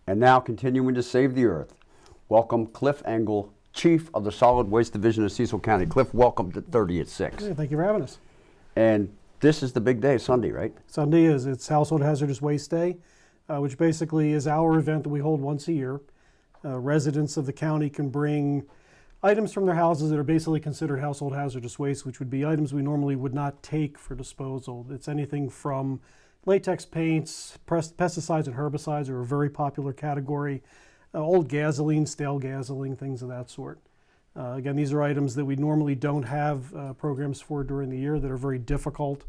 And now, continuing to save the earth, welcome Cliff Engle, Chief of the Solid Waste Division of Cecil County. Cliff, welcome to 30 at 6. Yeah, thank you for having us. And this is the big day, Sunday, right? Sunday it's Household Hazardous Waste Day, which basically is our event that we hold once a year. Residents of the county can bring items from their houses that are basically considered household hazardous waste, which would be items we normally would not take for disposal. It's anything from latex paints, pesticides and herbicides are a very popular category, old gasoline, stale gasoline, things of that sort. Again, these are items that we normally don't have programs for during the year that are very difficult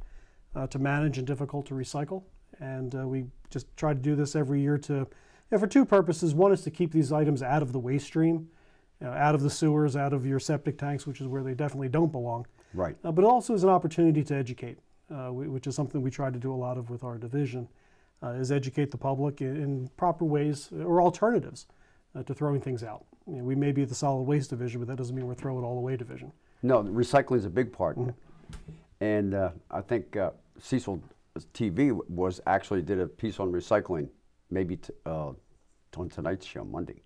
to manage and difficult to recycle. And we just try to do this every year for two purposes. One is to keep these items out of the waste stream, out of the sewers, out of your septic tanks, which is where they definitely don't belong. Right. But it also is an opportunity to educate, which is something we try to do a lot of with our division, is educate the public in proper ways or alternatives to throwing things out. We may be at the solid waste division, but that doesn't mean we're throw it all away division. No, recycling is a big part. Mm-hmm. And I think Cecil TV did a piece on recycling, maybe on tonight's show, Monday.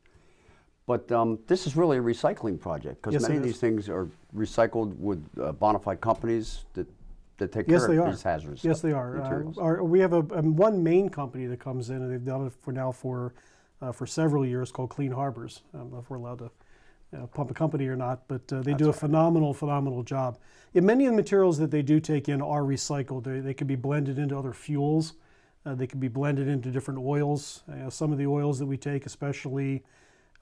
But this is really a recycling project because many of these things are recycled with bona fide companies that take care of these hazardous Yes, they are. We have one main company that comes in, and they've done it for several years, called Clean Harbors. I don't know if we're allowed to pump a company or not, but they do a phenomenal job. And many of the materials that they do take in are recycled. They can be blended into other fuels. They can be blended into different oils. Some of the oils that we take, especially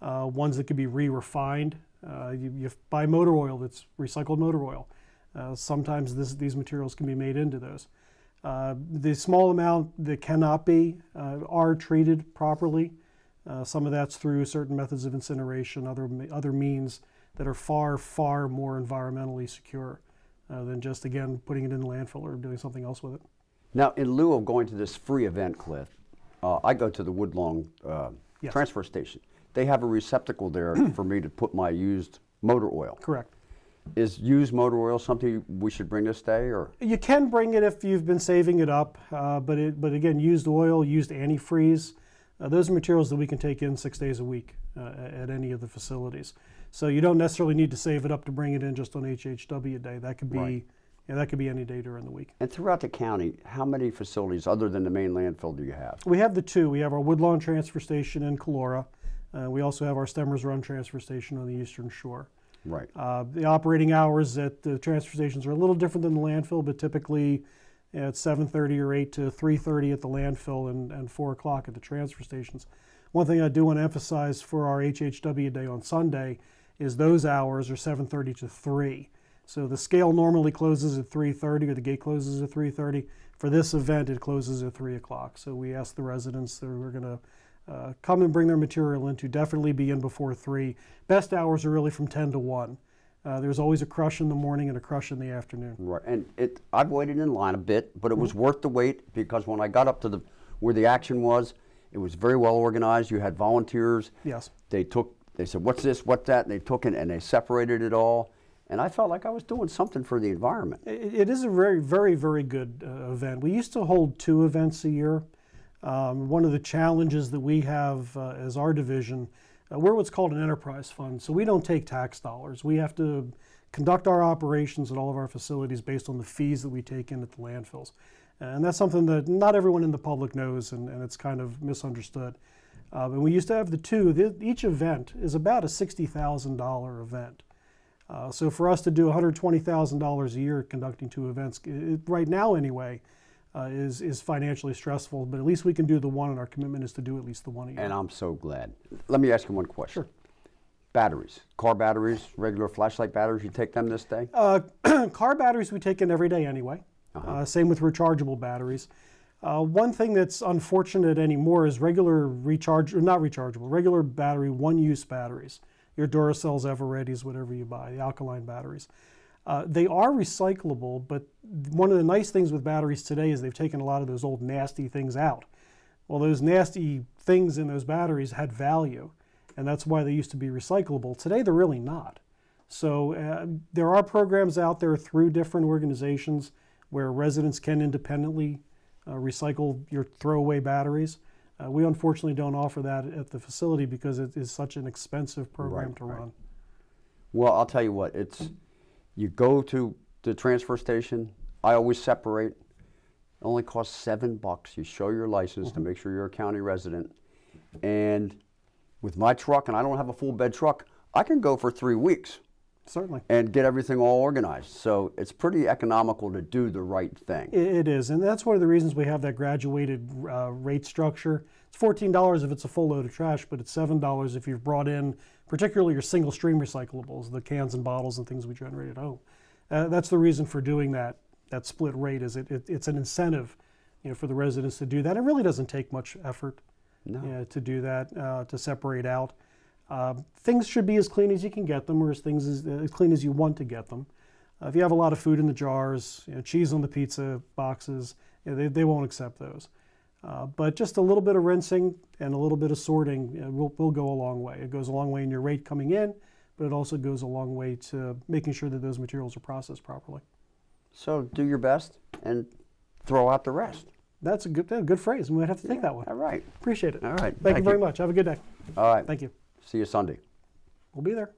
ones that can be re-refined. You buy motor oil that's recycled motor oil. Sometimes these materials can be made into those. The small amount that cannot be are treated properly. Some of that's through certain methods of incineration, other means that are far more environmentally secure than just, again, putting it in the landfill or doing something else with it. Now, in lieu of going to this free event, Cliff, I go to the Woodlawn transfer station. They have a receptacle there for me to put my used motor oil. Correct. Is used motor oil something we should bring this day, or? You can bring it if you've been saving it up, but again, used oil, used antifreeze, those are materials that we can take in 6 days a week at any of the facilities. So you don't necessarily need to save it up to bring it in just on HHW day. That could be that could be any day during the week. And throughout the county, how many facilities other than the main landfill do you have? We have the two. We have our Woodlawn transfer station in Calora. We also have our Stemmers Run transfer station on the Eastern Shore. Right. The operating hours at the transfer stations are a little different than the landfill, but typically at 7:30 or 8 to 3:30 at the landfill and 4 o'clock at the transfer stations. One thing I do want to emphasize for our HHW day on Sunday is those hours are 7:30 to 3. So the scale normally closes at 3:30 or the gate closes at 3:30. For this event, it closes at 3 o'clock. So we ask the residents that are going to come and bring their material in to definitely be in before 3. Best hours are really from 10 to 1. There's always a crush in the morning and a crush in the afternoon. Right, and I've waited in line a bit, but it was worth the wait because when I got up to where the action was, it was very well organized. You had volunteers. Yes. They said, what's this, what's that, and they took it and they separated it all. And I felt like I was doing something for the environment. It is a very good event. We used to hold 2 events a year. One of the challenges that we have as our division, we're what's called an enterprise fund, so we don't take tax dollars. We have to conduct our operations at all of our facilities based on the fees that we take in at the landfills. And that's something that not everyone in the public knows, and it's kind of misunderstood. And we used to have the 2. Each event is about a $60,000 event. So for us to do $120,000 a year conducting 2 events, right now anyway, is financially stressful, but at least we can do the one, and our commitment is to do at least the one a year. And I'm so glad. Let me ask you one question. Sure. Batteries, car batteries, regular flashlight batteries, you take them this day? Car batteries we take in every day anyway. Same with rechargeable batteries. One thing that's unfortunate anymore is regular battery, one-use batteries. Your Duracells, Evereadys, whatever you buy, the alkaline batteries. They are recyclable, but one of the nice things with batteries today is they've taken a lot of those old nasty things out. Well, those nasty things in those batteries had value, and that's why they used to be recyclable. Today, they're really not. So there are programs out there through different organizations where residents can independently recycle your throwaway batteries. We unfortunately don't offer that at the facility because it is such an expensive program Right, to right. run. Well, I'll tell you what, you go to the transfer station, I always separate. It only costs $7. You show your license to make sure you're a county resident. And with my truck, and I don't have a full bed truck, I can go for 3 weeks Certainly. and get everything all organized. So it's pretty economical to do the right thing. It is, and that's one of the reasons we have that graduated rate structure. It's $14 if it's a full load of trash, but it's $7 if you've brought in, particularly your single stream recyclables, the cans and bottles and things we generate at home. That's the reason for doing that split rate. Is it's an incentive, for the residents to do that. It really doesn't take much effort to do that, to separate out. Things should be as clean as you can get them, or as clean as you want to get them. If you have a lot of food in the jars, cheese on the pizza boxes, they won't accept those. But just a little bit of rinsing and a little bit of sorting will go a long way. It goes a long way in your rate coming in, but it also goes a long way to making sure that those materials are processed properly. So do your best and throw out the rest. That's a good phrase. We might have to take that one. All right. Appreciate it. All right. Thank you very much. Have a good day. All right. Thank you. See you Sunday. We'll be there.